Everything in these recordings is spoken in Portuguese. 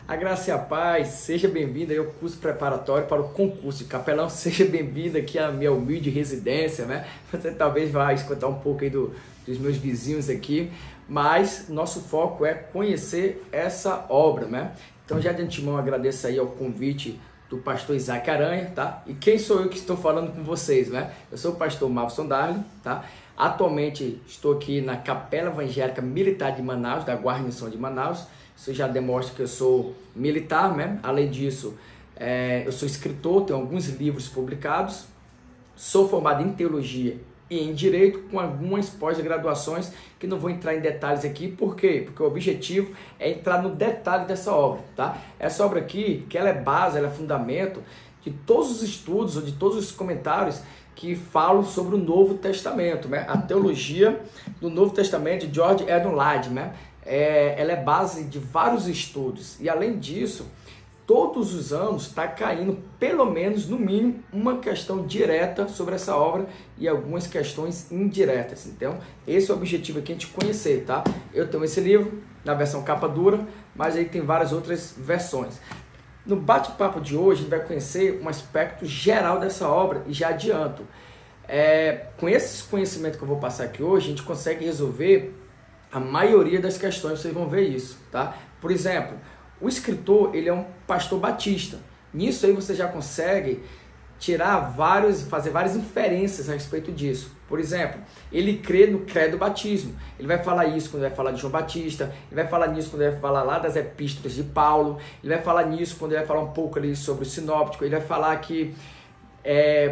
A graça e a paz, seja bem-vindo aí ao curso preparatório para o concurso de capelão, seja bem-vindo aqui à minha humilde residência, né? Você talvez vá escutar um pouco aí dos meus vizinhos aqui, mas nosso foco é conhecer essa obra, né? Então já de antemão agradeço aí ao convite do pastor Isaac Aranha, tá? E quem sou eu que estou falando com vocês, né? Eu sou o pastor Mavson Darling, tá? Atualmente estou aqui na Capela Evangélica Militar de Manaus, da Guarnição de Manaus. Isso já demonstra que eu sou militar, né? Além disso, eu sou escritor, tenho alguns livros publicados, sou formado em teologia e em direito, com algumas pós-graduações que não vou entrar em detalhes aqui. Por quê? Porque o objetivo é entrar no detalhe dessa obra, tá? Essa obra aqui, que ela é base, ela é fundamento de todos os estudos ou de todos os comentários que falam sobre o Novo Testamento, né? A teologia do Novo Testamento de George Eldon Ladd, né? Ela é base de vários estudos e, além disso, todos os anos está caindo, pelo menos, no mínimo, uma questão direta sobre essa obra e algumas questões indiretas. Então, esse é o objetivo aqui, a gente conhecer, tá? Eu tenho esse livro na versão capa dura, mas aí tem várias outras versões. No bate-papo de hoje, a gente vai conhecer um aspecto geral dessa obra e já adianto. Com esses conhecimentos que eu vou passar aqui hoje, a gente consegue resolver a maioria das questões, vocês vão ver isso, tá? Por exemplo, o escritor, ele é um pastor batista. Nisso aí você já consegue fazer várias inferências a respeito disso. Por exemplo, ele crê no credo batismo. Ele vai falar isso quando vai falar de João Batista, ele vai falar nisso quando vai falar lá das epístolas de Paulo, ele vai falar nisso quando ele vai falar um pouco ali sobre o sinóptico, ele vai falar que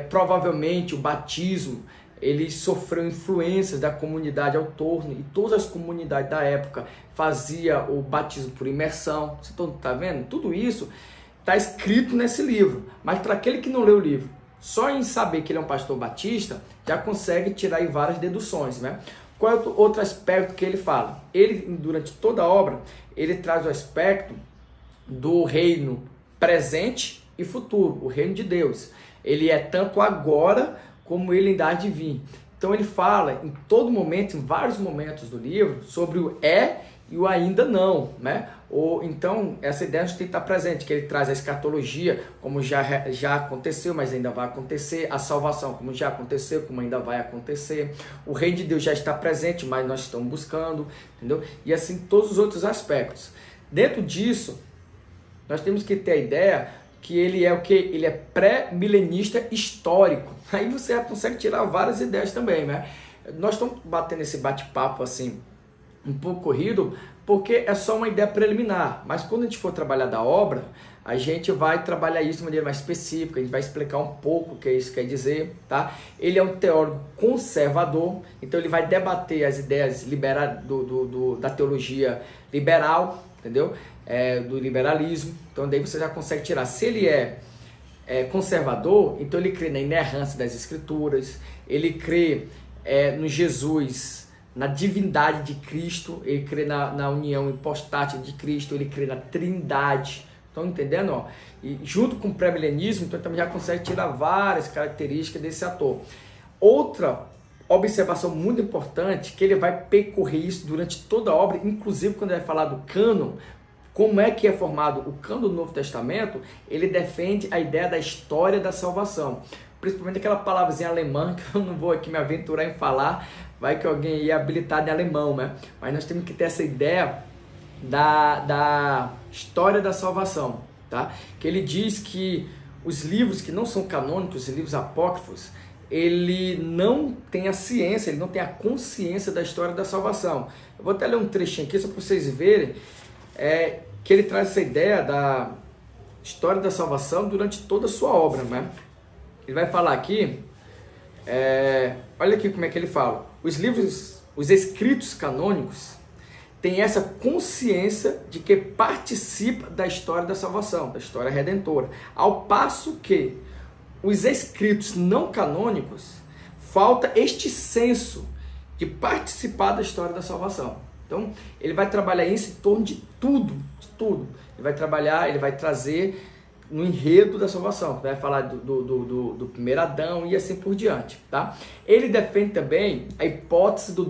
provavelmente o batismo ele sofreu influências da comunidade autóctone e todas as comunidades da época faziam o batismo por imersão. Você está vendo? Tudo isso está escrito nesse livro, mas para aquele que não lê o livro, só em saber que ele é um pastor batista, já consegue tirar aí várias deduções, né? Qual é o outro aspecto que ele fala? Ele, durante toda a obra, ele traz o aspecto do reino presente e futuro, o reino de Deus. Ele é tanto agora como ele ainda há de vir. Então ele fala em todo momento, em vários momentos do livro, sobre o e o ainda não, né? Então essa ideia a gente tem que estar presente, que ele traz a escatologia, como já aconteceu, mas ainda vai acontecer, a salvação, como já aconteceu, como ainda vai acontecer, o reino de Deus já está presente, mas nós estamos buscando, entendeu? E assim todos os outros aspectos. Dentro disso, nós temos que ter a ideia que ele é o que? Ele é pré-milenista histórico. Aí você já consegue tirar várias ideias também, né? Nós estamos batendo esse bate-papo assim, um pouco corrido, porque é só uma ideia preliminar. Mas quando a gente for trabalhar da obra, a gente vai trabalhar isso de maneira mais específica, a gente vai explicar um pouco o que isso quer dizer, tá? Ele é um teórico conservador, então ele vai debater as ideias da teologia liberal, entendeu? Do liberalismo. Então daí você já consegue tirar. Se ele é conservador, então ele crê na inerrância das escrituras, ele crê no Jesus, na divindade de Cristo, ele crê na união hipostática de Cristo, ele crê na trindade. Estão entendendo? Ó? E junto com o pré-milenismo, então também já consegue tirar várias características desse ator. Outra observação muito importante, que ele vai percorrer isso durante toda a obra, inclusive quando ele vai falar do cânon, como é que é formado o cânon do Novo Testamento, ele defende a ideia da história da salvação. Principalmente aquela palavrinha alemã, que eu não vou aqui me aventurar em falar, vai que alguém é habilitado em alemão, né? Mas nós temos que ter essa ideia da história da salvação, tá? Que ele diz que os livros que não são canônicos, os livros apócrifos, ele não tem a ciência, ele não tem a consciência da história da salvação. Eu vou até ler um trechinho aqui só para vocês verem que ele traz essa ideia da história da salvação durante toda a sua obra, né? Ele vai falar aqui, olha aqui como é que ele fala. Os livros, os escritos canônicos têm essa consciência de que participa da história da salvação, da história redentora. Ao passo que os escritos não canônicos, falta este senso de participar da história da salvação. Então, ele vai trabalhar isso em torno de tudo, de tudo. Ele vai trazer no enredo da salvação, vai falar do primeiro Adão e assim por diante, tá? Ele defende também a hipótese do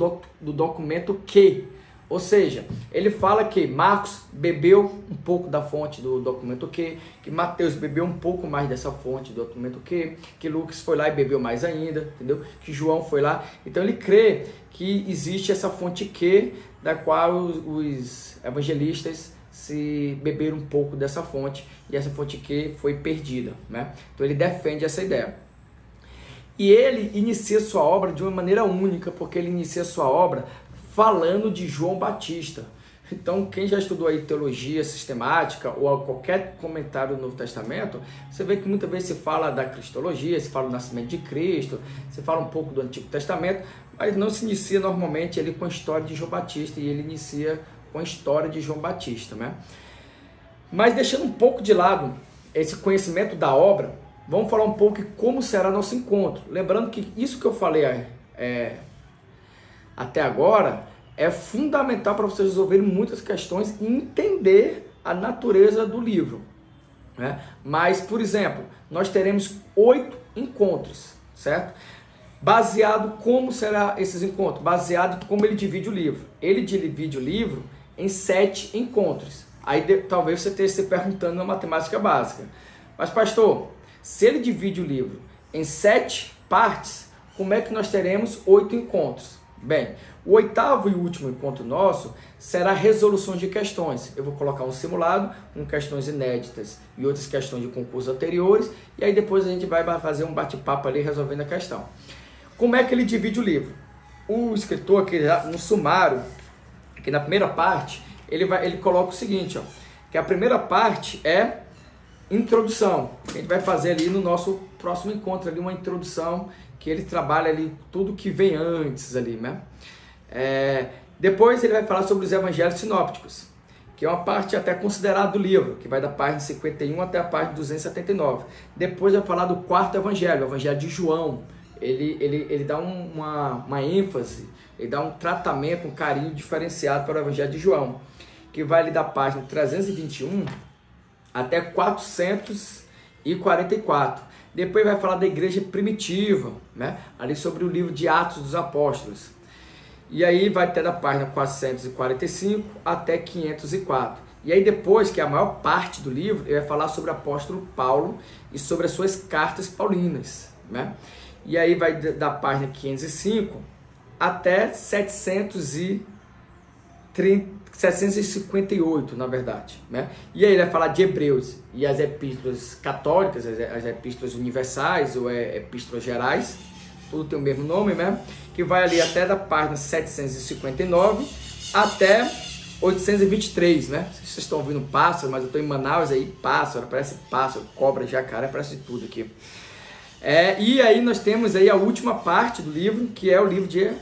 documento Q, Ou seja, ele fala que Marcos bebeu um pouco da fonte do documento Q, que Mateus bebeu um pouco mais dessa fonte do documento Q, que Lucas foi lá e bebeu mais ainda, entendeu? Que João foi lá. Então ele crê que existe essa fonte Q, da qual os evangelistas se beberam um pouco dessa fonte, e essa fonte Q foi perdida, né? Então ele defende essa ideia. E ele inicia sua obra de uma maneira única, porque ele inicia sua obra falando de João Batista. Então, quem já estudou aí teologia sistemática ou qualquer comentário do Novo Testamento, você vê que muitas vezes se fala da cristologia, se fala do nascimento de Cristo, se fala um pouco do Antigo Testamento, mas não se inicia normalmente ele com a história de João Batista, e ele inicia com a história de João Batista, né? Mas deixando um pouco de lado esse conhecimento da obra, vamos falar um pouco de como será nosso encontro. Lembrando que isso que eu falei até agora é fundamental para vocês resolverem muitas questões e entender a natureza do livro, né? Mas, por exemplo, nós teremos 8 encontros, certo? Baseado como será esses encontros? Baseado em como ele divide o livro. Ele divide o livro em 7 encontros. Aí talvez você esteja se perguntando na matemática básica. Mas, pastor, se ele divide o livro em 7 partes, como é que nós teremos 8 encontros? Bem, o 8º e último encontro nosso será resolução de questões. Eu vou colocar um simulado com questões inéditas e outras questões de concursos anteriores, e aí depois a gente vai fazer um bate-papo ali resolvendo a questão. Como é que ele divide o livro? O escritor, aqui no sumário, aqui na primeira parte, ele coloca o seguinte, ó, que a primeira parte é introdução. A gente vai fazer ali no nosso próximo encontro ali uma introdução, que ele trabalha ali tudo que vem antes ali, né? Depois ele vai falar sobre os evangelhos sinópticos, que é uma parte até considerada do livro, que vai da página 51 até a página 279. Depois vai falar do 4º evangelho, o evangelho de João. Ele dá uma ênfase, ele dá um tratamento, um carinho diferenciado para o evangelho de João, que vai ali da página 321 até 444. Depois vai falar da igreja primitiva, né? Ali sobre o livro de Atos dos Apóstolos. E aí vai ter da página 445 até 504. E aí depois, que é a maior parte do livro, ele vai falar sobre o apóstolo Paulo e sobre as suas cartas paulinas, né? E aí vai da página 505 até 758, na verdade, né? E aí ele vai falar de Hebreus e as epístolas católicas, as epístolas universais ou epístolas gerais, tudo tem o mesmo nome, né? Que vai ali até da página 759 até 823, né? Vocês estão ouvindo pássaro, mas eu estou em Manaus aí, pássaro, parece pássaro, cobra, jacaré, parece tudo aqui. E aí nós temos aí a última parte do livro, que é o livro de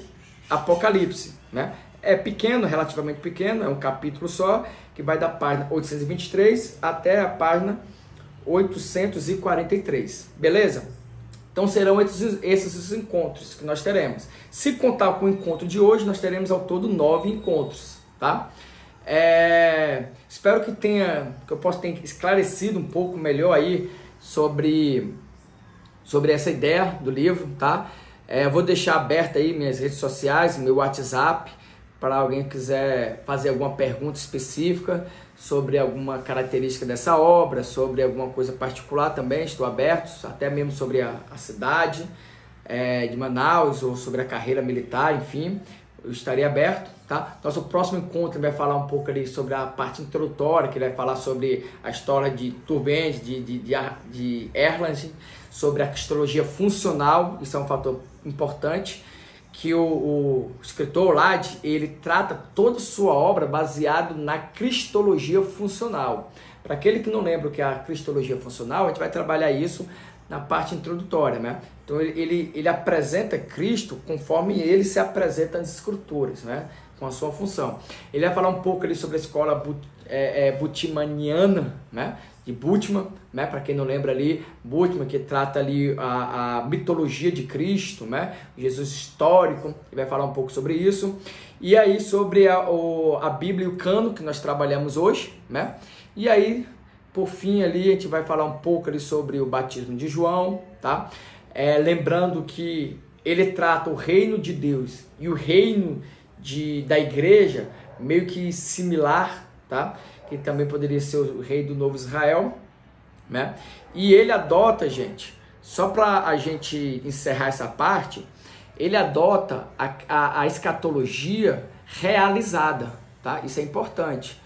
Apocalipse, né? É pequeno, relativamente pequeno, é um capítulo só, que vai da página 823 até a página 843, beleza? Então serão esses os encontros que nós teremos. Se contar com o encontro de hoje, nós teremos ao todo 9 encontros, tá? Espero que eu possa ter esclarecido um pouco melhor aí sobre essa ideia do livro, tá? Vou deixar aberto aí minhas redes sociais, meu WhatsApp, para alguém que quiser fazer alguma pergunta específica sobre alguma característica dessa obra, sobre alguma coisa particular também, estou aberto, até mesmo sobre a cidade de Manaus, ou sobre a carreira militar, enfim, eu estaria aberto, tá? Nosso próximo encontro vai falar um pouco ali sobre a parte introdutória, que ele vai falar sobre a história de Turbend, de Erlang, sobre a cristologia funcional, isso é um fator importante, que o escritor Lad, ele trata toda a sua obra baseado na cristologia funcional. Para aquele que não lembra o que é a cristologia funcional, a gente vai trabalhar isso na parte introdutória, né? Então ele apresenta Cristo conforme ele se apresenta nas escrituras, né? Com a sua função. Ele vai falar um pouco ali sobre a escola Bultmanniana, né? De Bultmann, né? Para quem não lembra ali, Bultmann, que trata ali a mitologia de Cristo, né? Jesus histórico, ele vai falar um pouco sobre isso. E aí sobre a Bíblia e o cano que nós trabalhamos hoje, né? E aí, por fim ali, a gente vai falar um pouco ali sobre o batismo de João, tá? Lembrando que ele trata o reino de Deus e o reino da igreja meio que similar, tá? Que também poderia ser o rei do novo Israel, né? E ele adota, gente, só para a gente encerrar essa parte, ele adota a escatologia realizada, tá? Isso é importante.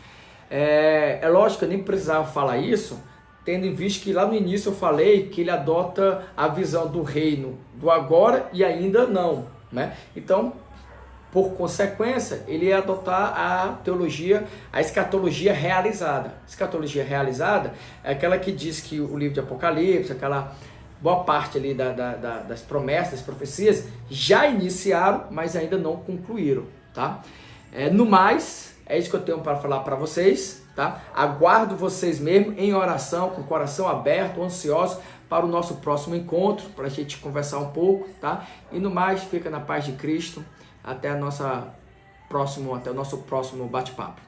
É lógico que eu nem precisava falar isso, tendo em vista que lá no início eu falei que ele adota a visão do reino do agora e ainda não, né? Então, por consequência, ele ia adotar a teologia, a escatologia realizada. Escatologia realizada é aquela que diz que o livro de Apocalipse, aquela boa parte ali das promessas, das profecias, já iniciaram, mas ainda não concluíram, tá? No mais, é isso que eu tenho para falar para vocês, tá? Aguardo vocês mesmo em oração, com o coração aberto, ansiosos para o nosso próximo encontro, para a gente conversar um pouco, tá? E no mais, fica na paz de Cristo. Até o nosso próximo bate-papo.